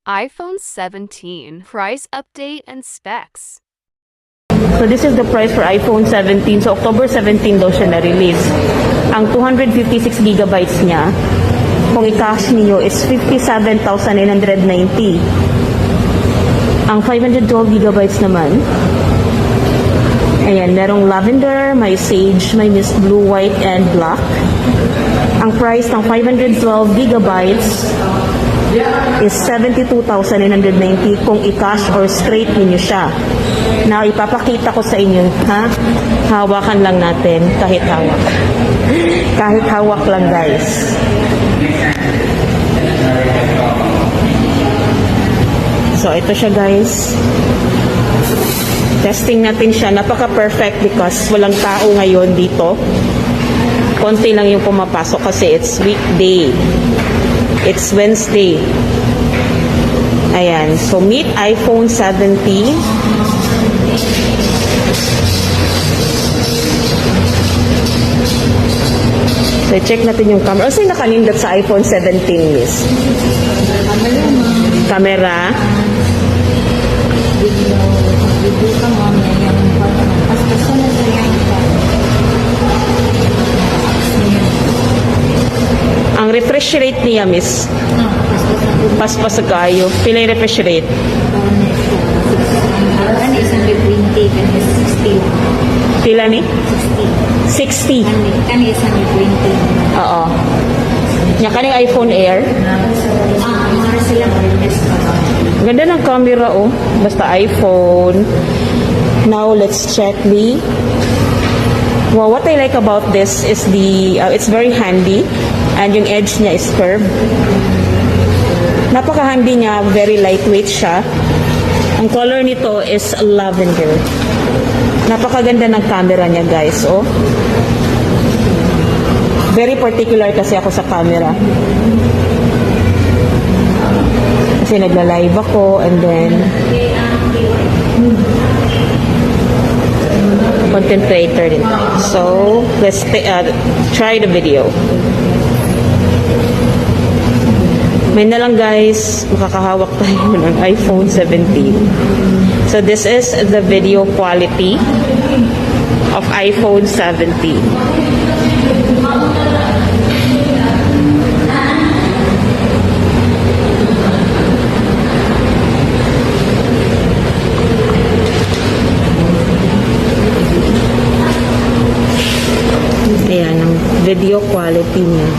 iPhone 17 price update and specs. So this is the price for iPhone 17. So October 17 daw siya na-release. Ang 256 gigabytes niya, kung i-cash niyo is 57,990. Ang 512 gigabytes naman, ayan, merong lavender, may sage, may mist blue, white, and black. Ang price ng 512 gigabytes is 72,990 kung i-cash or straight ninyo siya. Now, ipapakita ko sa inyo, ha? Hawakan lang natin, kahit hawak. Kahit hawak lang, guys. So, ito siya, guys. Testing natin siya. Napaka-perfect because walang tao ngayon dito. Konti lang yung pumapasok kasi it's weekday. It's Wednesday. Ayan. So, meet iPhone 17. So, check natin yung camera. Saan nakalindot sa iPhone 17, miss? Camera. Ang refresh rate niya, miss? Paspas sa kayo. Pila yung refresh rate? Pila ni? 60. Oo. Nya kaning iPhone Air. Ganda ng camera, oh. Basta iPhone. Now, let's check the... Well, what I like about this is it's very handy. And yung edge niya is curved. Napaka-handy niya. Very lightweight siya. Ang color nito is lavender. Napakaganda ng camera niya, guys. Oh. Very particular kasi ako sa camera. Kasi nagla-live ako and then content creator din. So, let's try the video. May na lang, guys, makakahawak tayo ng iPhone 17. So, this is the video quality of iPhone 17. Ayan, ang video quality niya.